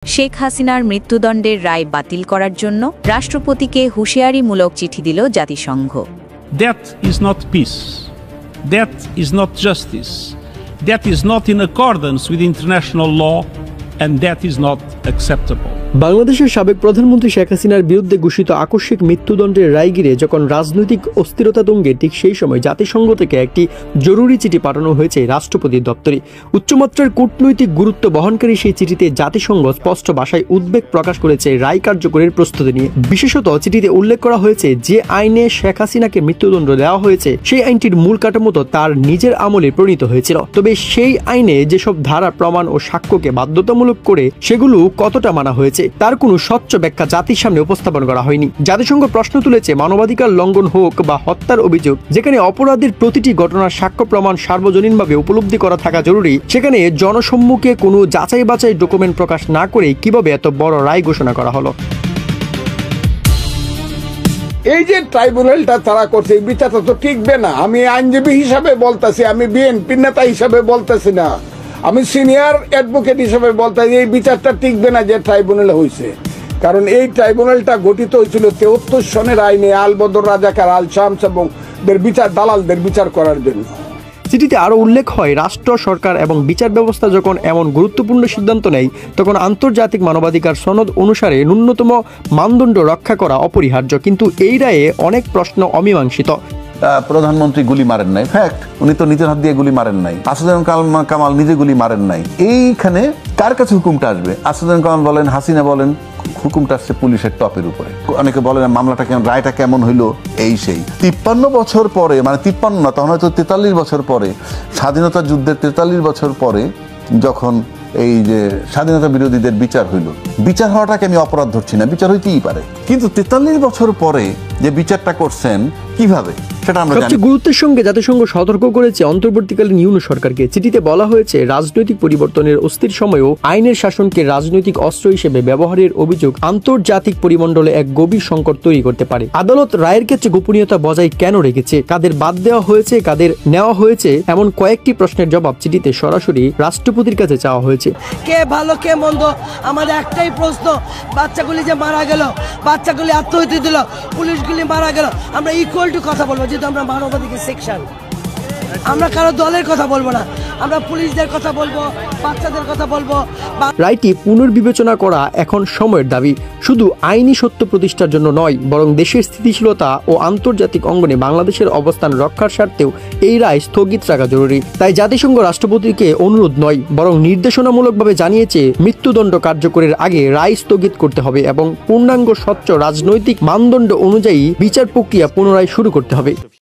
শেখ হাসিনার মৃত্যুদণ্ডের রায় বাতিল করার জন্য রাষ্ট্রপতিকে হুঁশিয়ারিমূলক চিঠি দিল জাতিসংঘ। That is not peace. That is not justice. That is not in accordance with international law, and that is not acceptable. বাংলাদেশের সাবেক প্রধানমন্ত্রী শেখ হাসিনার বিরুদ্ধে ঘোষিত আকস্মিক মৃত্যুদণ্ডের রায় ঘিরে যখন রাজনৈতিক অস্থিরতা তুঙ্গে, ঠিক সেই সময় জাতিসংঘ থেকে একটি জরুরি চিঠি পাঠানো হয়েছে রাষ্ট্রপতির দপ্তরে। উচ্চমাত্রার কূটনৈতিক গুরুত্ব বহনকারী সেই চিঠিতে জাতিসংঘ স্পষ্ট ভাষায় উদ্বেগ প্রকাশ করেছে রায় কার্যকরের প্রস্তুতি নিয়ে। বিশেষত চিঠিতে উল্লেখ করা হয়েছে, যে আইনে শেখ হাসিনাকে মৃত্যুদণ্ড দেওয়া হয়েছে সেই আইনটির মূল কাঠামো তার নিজের আমলে প্রণীত হয়েছিল। তবে সেই আইনে যেসব ধারা, প্রমাণ ও সাক্ষ্যকে বাধ্যতামূলক করে সেগুলো কতটা মানা হয়েছে তার কোনো স্বচ্ছ ব্যাখ্যা জাতির সামনে উপস্থাপন করা হয়নি। জাতিসংঘ প্রশ্ন তুলেছে, মানবাধিকার লঙ্ঘন হোক বা হত্যার অভিযোগ, যেখানে অপরাধের প্রতিটি ঘটনার সাক্ষ্য প্রমাণ সার্বজনীনভাবে উপলব্ধি করা থাকা জরুরি, সেখানে জনসম্মুখে কোনো যাচাই বাছাই ডকুমেন্ট প্রকাশ না করে কিভাবে এত বড় রায় ঘোষণা করা হলো? এই যে ট্রাইব্যুনালটা তারা করছে, এই বিচারটা তো টিকবে না। আমি আইনজীবী হিসাবে বলতেছি, আমি বিএনপি নেতা হিসাবে বলতেছি না, আমি সিনিয়র অ্যাডভোকেট হিসেবে বলতে, এই বিচারটা টিকবে না যে ট্রাইব্যুনাল হয়েছে। কারণ এই ট্রাইব্যুনালটা গঠিত হয়েছিল 73 সনের আইনে আলবদর রাজাকার, আল শামস এবং দালালদের বিচার করার জন্য। চিঠিতে আরও উল্লেখ হয়, রাষ্ট্র, সরকার এবং বিচার ব্যবস্থা যখন এমন গুরুত্বপূর্ণ সিদ্ধান্ত নেয় তখন আন্তর্জাতিক মানবাধিকার সনদ অনুসারে ন্যূনতম মানদণ্ড রক্ষা করা অপরিহার্য। কিন্তু এই রায়ে অনেক প্রশ্ন অমীমাংসিত। প্রধানমন্ত্রী গুলি মারেন নাই, ফ্যাক্ট, উনি তো নিজের হাত দিয়ে গুলি মারেন নাই। আসাদুজ্জামান কামাল নিজে গুলি মারেন নাই। এইখানে কার কাছে হুকুমটা আসবে? আসাদুজ্জামান কামাল বলেন, হাসিনা বলেন, হুকুমটা আসছে পুলিশের টপের উপরে। অনেকে বলেন মামলাটা কেমন, রায়টা কেমন হইলো, এই সেই 53 বছর পরে, মানে 53 না, তখন হয়তো 43 বছর পরে, স্বাধীনতা যুদ্ধের 43 বছর পরে যখন এই যে স্বাধীনতা বিরোধীদের বিচার হইল, বিচার হওয়াটাকে আমি অপরাধ ধরছি না, বিচার হইতেই পারে, কিন্তু 43 বছর পরে যে বিচারটা করছেন কিভাবে সেটা আমরা জানি। সবচেয়ে গুরুত্বের সঙ্গে জাতিসংঘ সতর্ক করেছে অন্তর্বর্তীকালীন ইউনূস সরকারকে। চিঠিতে বলা হয়েছে, রাজনৈতিক পরিবর্তনের অস্থির সময়েও আইনের শাসনকে রাজনৈতিক অস্ত্র হিসেবে ব্যবহারের অভিযোগ আন্তর্জাতিক পরিমণ্ডলে এক গভীর সংকট তৈরি করতে পারে। আদালত রায়ের ক্ষেত্রে গোপনীয়তা বজায় কেন রেখেছে, কাদের বাদ দেওয়া হয়েছে, কাদের নেওয়া হয়েছে, এমন কয়েকটি প্রশ্নের জবাব চিঠিতে সরাসরি রাষ্ট্রপতির কাছে চাওয়া হয়েছে। কে ভালো কে মন্দ, আমাদের একটাই প্রশ্ন, বাচ্চাগুলি যে মারা গেল, বাচ্চাগুলি আত্মহত্যা দিল, পুলিশগুলি মারা গেল, আমরা ইকুয়াল টু কথা বলবো, যেহেতু আমরা মানবাধিকার সেকশন, আমরা কারো দলের কথা বলবো না, আমরা পুলিশদের কথা বলবো, বাচ্চাদের কথা বলবো। রায়টি পুনর্বিবেচনা করা এখন সময়ের দাবি, শুধু আইনি সত্য প্রতিষ্ঠার জন্য নয়, বরং দেশের স্থিতিশীলতা ও আন্তর্জাতিক অঙ্গনে বাংলাদেশের অবস্থান রক্ষার স্বার্থেও এই রায় স্থগিত রাখা জরুরি। তাই জাতিসংঘ রাষ্ট্রপতিকে অনুরোধ নয়, বরং নির্দেশনামূলকভাবে জানিয়েছে মৃত্যুদণ্ড কার্যকরের আগে রায় স্থগিত করতে হবে এবং পূর্ণাঙ্গ স্বচ্ছ রাজনৈতিক মানদণ্ড অনুযায়ী বিচার প্রক্রিয়া পুনরায় শুরু করতে হবে।